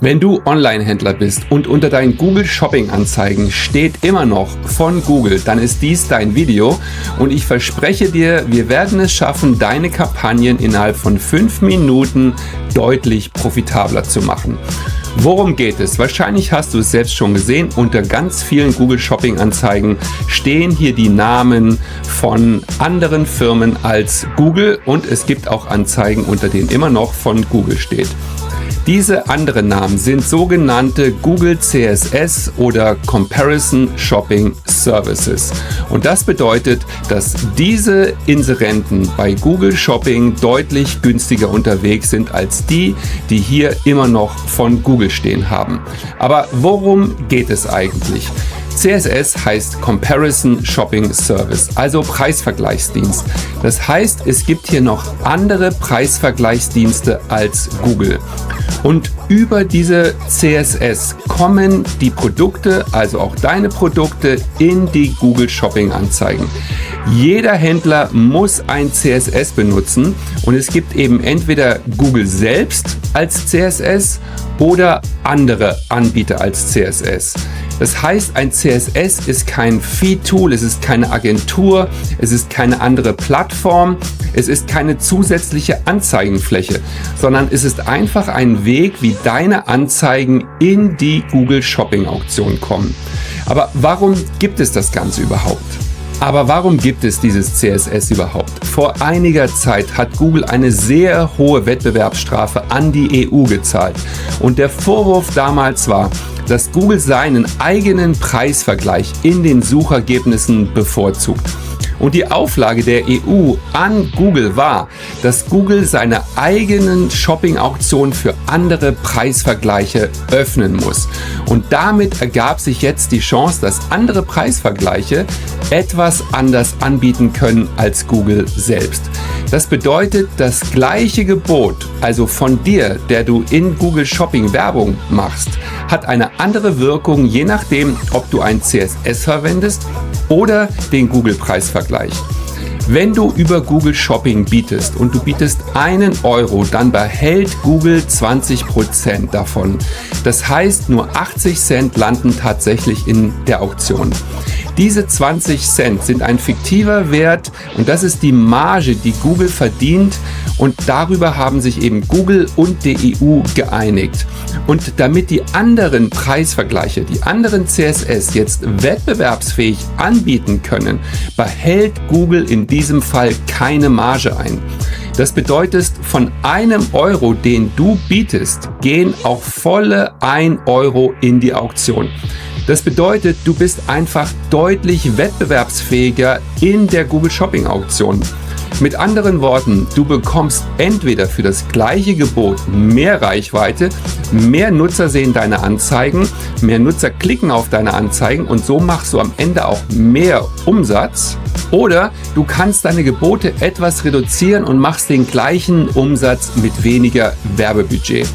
Wenn du Online-Händler bist und unter deinen Google Shopping-Anzeigen steht immer noch von Google, dann ist dies dein Video und ich verspreche dir, wir werden es schaffen, deine Kampagnen innerhalb von 5 Minuten deutlich profitabler zu machen. Worum geht es? Wahrscheinlich hast du es selbst schon gesehen, unter ganz vielen Google Shopping-Anzeigen stehen hier die Namen von anderen Firmen als Google und es gibt auch Anzeigen, unter denen immer noch von Google steht. Diese anderen Namen sind sogenannte Google CSS oder Comparison Shopping Services. Und das bedeutet, dass diese Inserenten bei Google Shopping deutlich günstiger unterwegs sind als die hier immer noch von Google stehen haben. Aber worum geht es eigentlich? CSS heißt Comparison Shopping Service, also Preisvergleichsdienst. Das heißt, es gibt hier noch andere Preisvergleichsdienste als Google. Und über diese CSS kommen die Produkte, also auch deine Produkte, in die Google Shopping Anzeigen. Jeder Händler muss ein CSS benutzen und es gibt eben entweder Google selbst als CSS oder andere Anbieter als CSS. Das heißt, ein CSS ist kein Feed-Tool, es ist keine Agentur, es ist keine andere Plattform, es ist keine zusätzliche Anzeigenfläche, sondern es ist einfach ein Weg, wie deine Anzeigen in die Google Shopping Auktion kommen. Aber warum gibt es das Ganze überhaupt? Aber warum gibt es dieses CSS überhaupt? Vor einiger Zeit hat Google eine sehr hohe Wettbewerbsstrafe an die EU gezahlt. Und der Vorwurf damals war, dass Google seinen eigenen Preisvergleich in den Suchergebnissen bevorzugt. Und die Auflage der EU an Google war, dass Google seine eigenen Shopping-Auktionen für andere Preisvergleiche öffnen muss. Und damit ergab sich jetzt die Chance, dass andere Preisvergleiche etwas anders anbieten können als Google selbst. Das bedeutet, das gleiche Gebot, also von dir, der du in Google Shopping Werbung machst, hat eine andere Wirkung, je nachdem, ob du ein CSS verwendest oder den Google-Preisvergleich. Wenn du über Google Shopping bietest und du bietest €1, dann behält Google 20% davon. Das heißt, nur 80 Cent landen tatsächlich in der Auktion. Diese 20 Cent sind ein fiktiver Wert und das ist die Marge, die Google verdient und darüber haben sich eben Google und die EU geeinigt. Und damit die anderen Preisvergleiche, die anderen CSS jetzt wettbewerbsfähig anbieten können, behält Google in diesem Fall keine Marge ein. Das bedeutet, von €1, den du bietest, gehen auch volle €1 in die Auktion. Das bedeutet, du bist einfach deutlich wettbewerbsfähiger in der Google Shopping Auktion. Mit anderen Worten, du bekommst entweder für das gleiche Gebot mehr Reichweite, mehr Nutzer sehen deine Anzeigen, mehr Nutzer klicken auf deine Anzeigen und so machst du am Ende auch mehr Umsatz. Oder du kannst deine Gebote etwas reduzieren und machst den gleichen Umsatz mit weniger Werbebudget.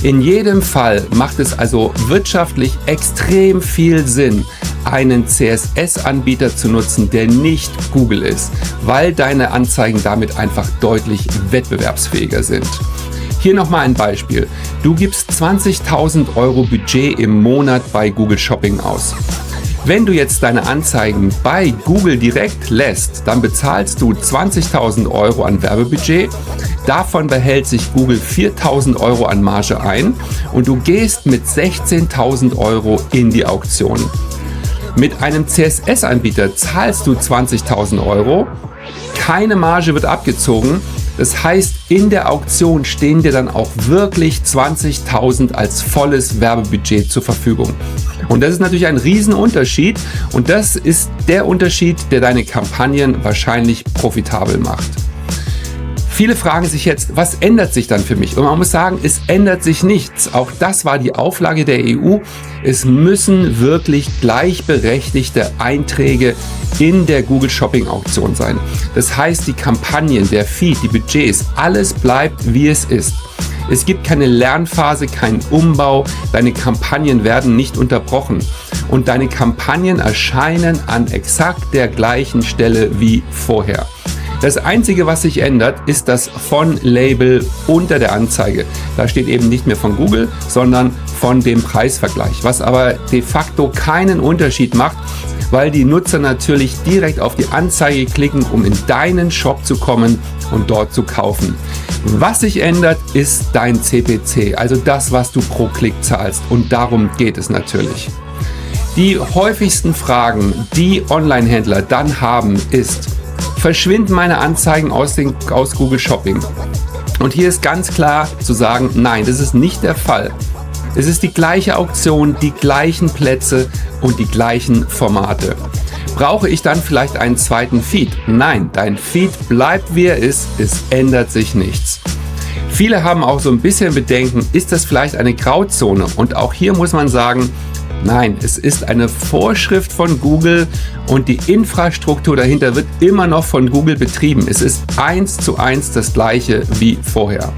In jedem Fall macht es also wirtschaftlich extrem viel Sinn, einen CSS-Anbieter zu nutzen, der nicht Google ist, weil deine Anzeigen damit einfach deutlich wettbewerbsfähiger sind. Hier nochmal ein Beispiel. Du gibst €20.000 Budget im Monat bei Google Shopping aus. Wenn du jetzt deine Anzeigen bei Google direkt lässt, dann bezahlst du €20.000 an Werbebudget. Davon behält sich Google €4.000 an Marge ein und du gehst mit €16.000 in die Auktion. Mit einem CSS-Anbieter zahlst du €20.000, keine Marge wird abgezogen. Das heißt, in der Auktion stehen dir dann auch wirklich 20.000 als volles Werbebudget zur Verfügung. Und das ist natürlich ein Riesenunterschied und das ist der Unterschied, der deine Kampagnen wahrscheinlich profitabel macht. Viele fragen sich jetzt, was ändert sich dann für mich? Und man muss sagen, es ändert sich nichts. Auch das war die Auflage der EU. Es müssen wirklich gleichberechtigte Einträge in der Google Shopping Auktion sein. Das heißt, die Kampagnen, der Feed, die Budgets, alles bleibt, wie es ist. Es gibt keine Lernphase, keinen Umbau, deine Kampagnen werden nicht unterbrochen und deine Kampagnen erscheinen an exakt der gleichen Stelle wie vorher. Das Einzige, was sich ändert, ist das Von-Label unter der Anzeige. Da steht eben nicht mehr von Google, sondern von dem Preisvergleich, was aber de facto keinen Unterschied macht, weil die Nutzer natürlich direkt auf die Anzeige klicken, um in deinen Shop zu kommen und dort zu kaufen. Was sich ändert, ist dein CPC, also das, was du pro Klick zahlst, und darum geht es natürlich. Die häufigsten Fragen, die Online-Händler dann haben, ist: Verschwinden meine Anzeigen aus Google Shopping? Und hier ist ganz klar zu sagen, nein, das ist nicht der Fall. Es ist die gleiche Auktion, die gleichen Plätze und die gleichen Formate. Brauche ich dann vielleicht einen zweiten Feed? Nein, dein Feed bleibt wie er ist, es ändert sich nichts. Viele haben auch so ein bisschen Bedenken, ist das vielleicht eine Grauzone? Und auch hier muss man sagen, nein, es ist eine Vorschrift von Google und die Infrastruktur dahinter wird immer noch von Google betrieben. Es ist 1:1 das gleiche wie vorher.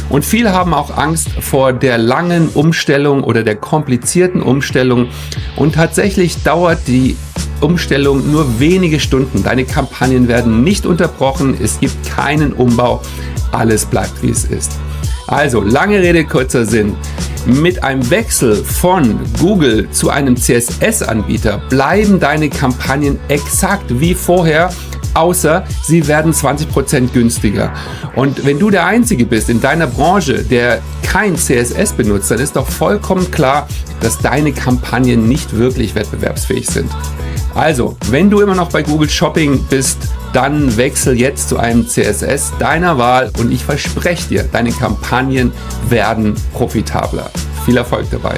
Und viele haben auch Angst vor der langen Umstellung oder der komplizierten Umstellung. Und tatsächlich dauert die Umstellung nur wenige Stunden. Deine Kampagnen werden nicht unterbrochen, es gibt keinen Umbau, alles bleibt wie es ist. Also, lange Rede, kurzer Sinn. Mit einem Wechsel von Google zu einem CSS-Anbieter bleiben deine Kampagnen exakt wie vorher, außer sie werden 20% günstiger. Und wenn du der Einzige bist in deiner Branche, der kein CSS benutzt, dann ist doch vollkommen klar, dass deine Kampagnen nicht wirklich wettbewerbsfähig sind. Also, wenn du immer noch bei Google Shopping bist, dann wechsel jetzt zu einem CSS deiner Wahl und ich verspreche dir, deine Kampagnen werden profitabler. Viel Erfolg dabei!